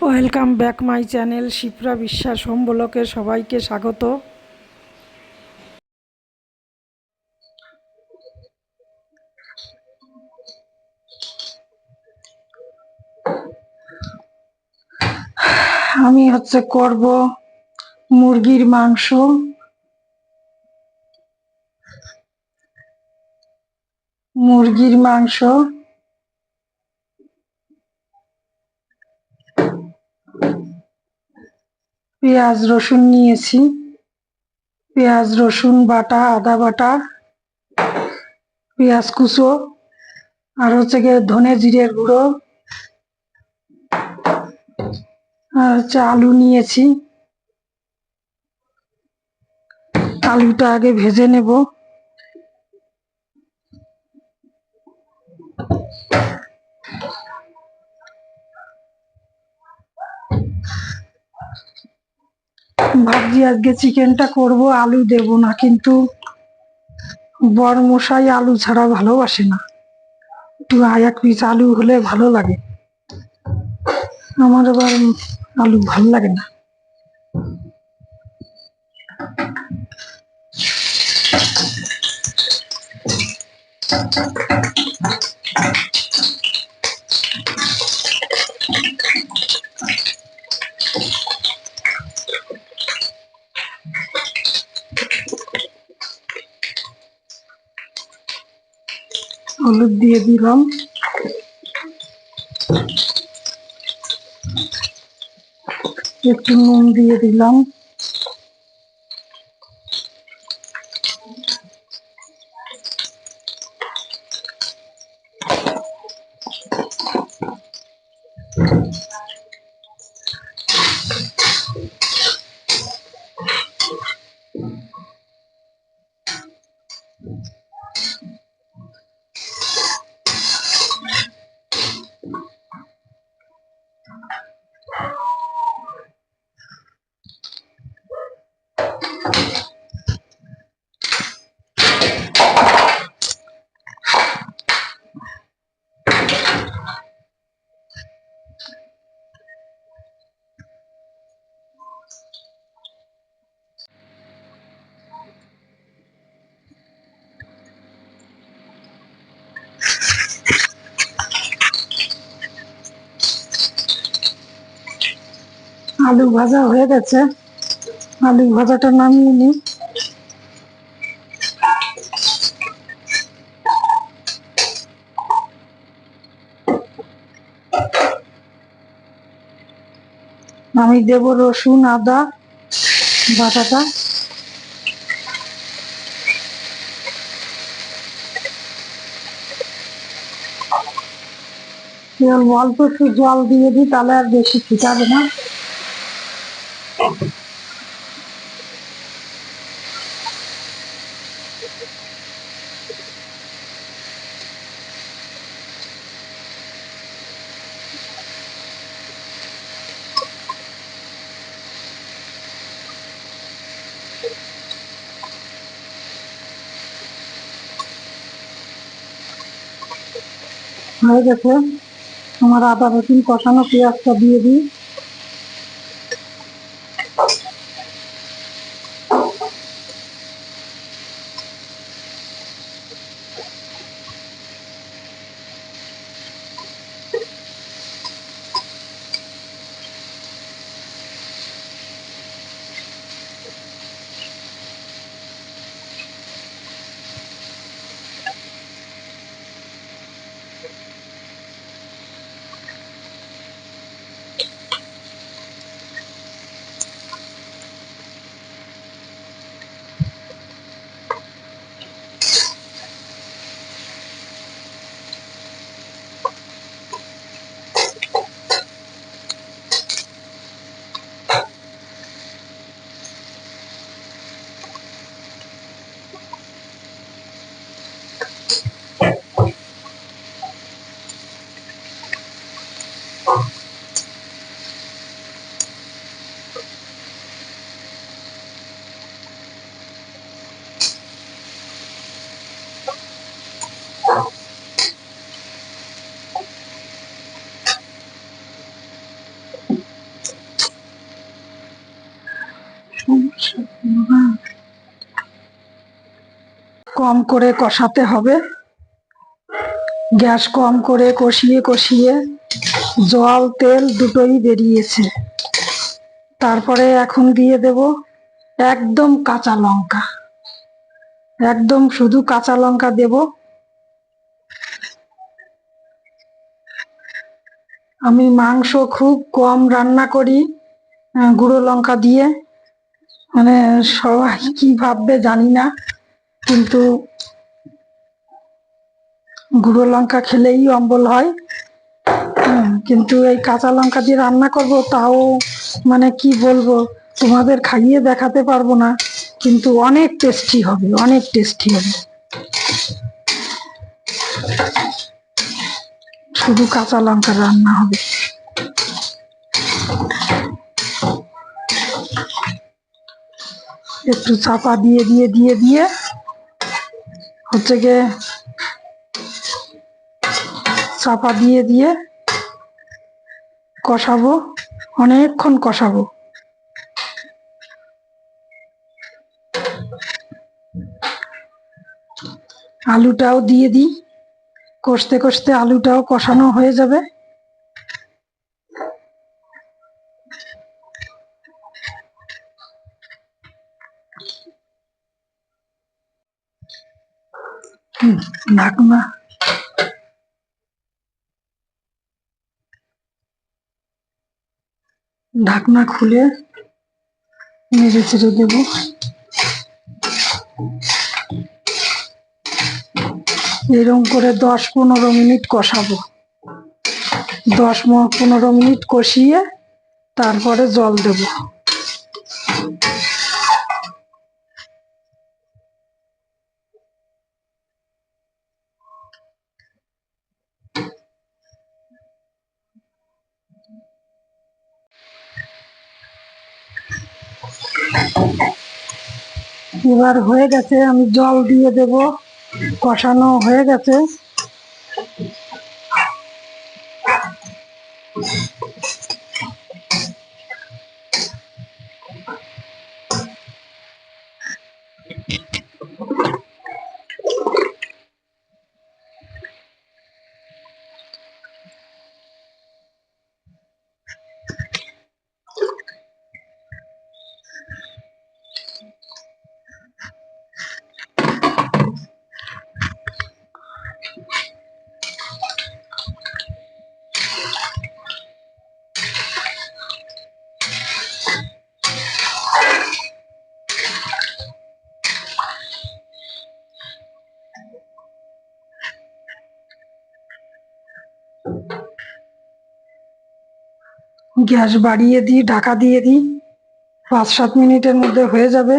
Welcome back my channel Shipra বিশ্বাস home ব্লকে সবাইকে স্বাগত। আমি করব মুরগির মাংস। পেঁয়াজ রসুন নিয়েছি, পেঁয়াজ রসুন বাটা, আদা বাটা, পেঁয়াজ কুচো, আর ধনে জিরের গুঁড়ো, আর আলু নিয়েছি। আলুটা আগে ভেজে নেব। ভাবছি আজকে চিকেনটা করব, আলু দেব না, কিন্তু বর মশাই আলু ছাড়া ভালোবাসে না। একটু এক পিস আলু হলে ভালো লাগে, আমার আবার আলু ভালো লাগে না। হলুদ দিয়ে দিলাম, একটু নুন দিয়ে দিলাম, আলু ভাজা হয়ে গেছে, আলু ভাজাটা নামিয়ে নিই। আমি দেব রসুন আদা বাটাটা, অল্প একটু জল দিয়ে দিই, তাহলে আর বেশি ফিটাবে না। হয়ে গেছে আমার আদা রসুন কষানো, পেঁয়াজটা দিয়ে দিই। কম করে কষাতে হবে, গ্যাস কম করে কষিয়ে কষিয়ে জল তেল দুটোই বেরিয়েছে। তারপরে এখন দিয়ে দেব একদম কাঁচা লঙ্কা, একদম শুধু কাঁচা লঙ্কা দেব। আমি মাংস খুব কম রান্না করি গুঁড়ো লঙ্কা দিয়ে, মানে সবাই কি ভাববে জানি না, কিন্তু গুঁড়ো লঙ্কা খেলেই অম্বল হয়। কিন্তু এই কাঁচা লঙ্কা দিয়ে রান্না করব, তাও মানে কি বলবো, তোমাদের খাইয়ে দেখাতে পারবো না, কিন্তু অনেক টেস্টি হবে, অনেক টেস্টি হবে। শুধু কাঁচা লঙ্কা রান্না হবে। একটু চাপা দিয়ে দিয়ে দিয়ে দিয়ে হচ্ছে গিয়ে চাপা দিয়ে দিয়ে কষাবো, অনেকক্ষণ কষাবো। আলুটাও দিয়ে দিই, কষতে কষতে আলুটাও কষানো হয়ে যাবে। ঢাকনা ঢাকনা খুলে নেড়ে চেড়ে দেবো। এরকম করে 10-15 মিনিট কষাবো। 10-15 মিনিট কষিয়ে তারপরে জল দেব। এবার হয়ে গেছে, আমি জল দিয়ে দেব। কষানো হয়ে গেছে। গ্যাস বাড়িয়ে দিই, ঢাকা দিয়ে দিই, 5-7 মিনিটের মধ্যে হয়ে যাবে।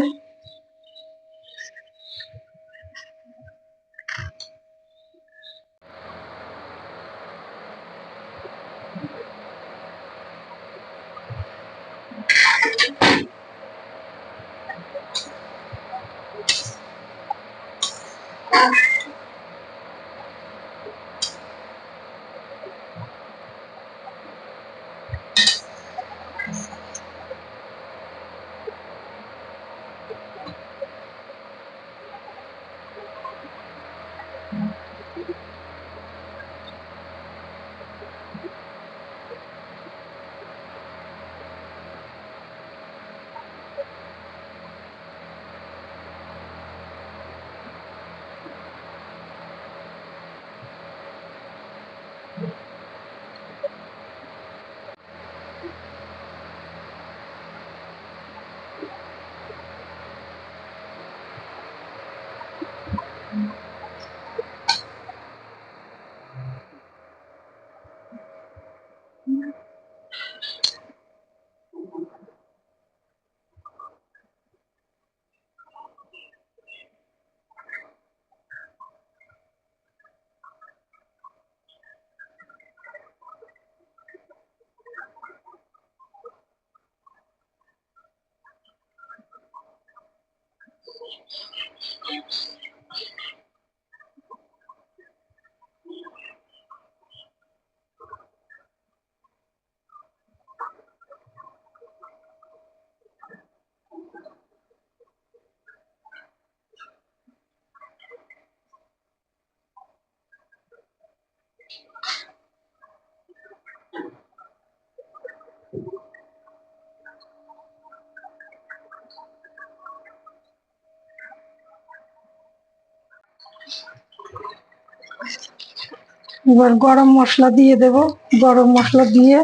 এবার গরম মশলা দিয়ে দেব, গরম মশলা দিয়ে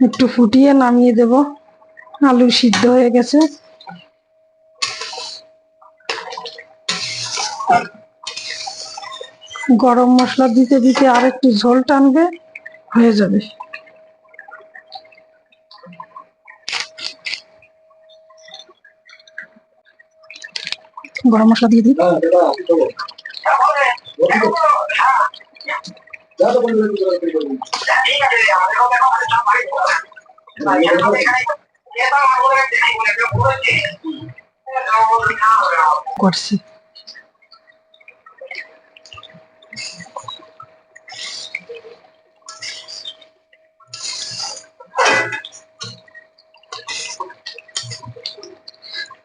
একটু ফুটিয়ে নামিয়ে দেব। আলু সিদ্ধ হয়ে গেছে। গরম মশলা দিতে দিতে আর একটু ঝোল টানবে, হয়ে যাবে। গরম মশলা দিয়ে দিই। করছি।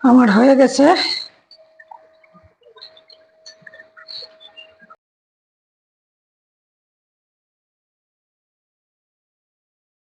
আমার হয়ে গেছে।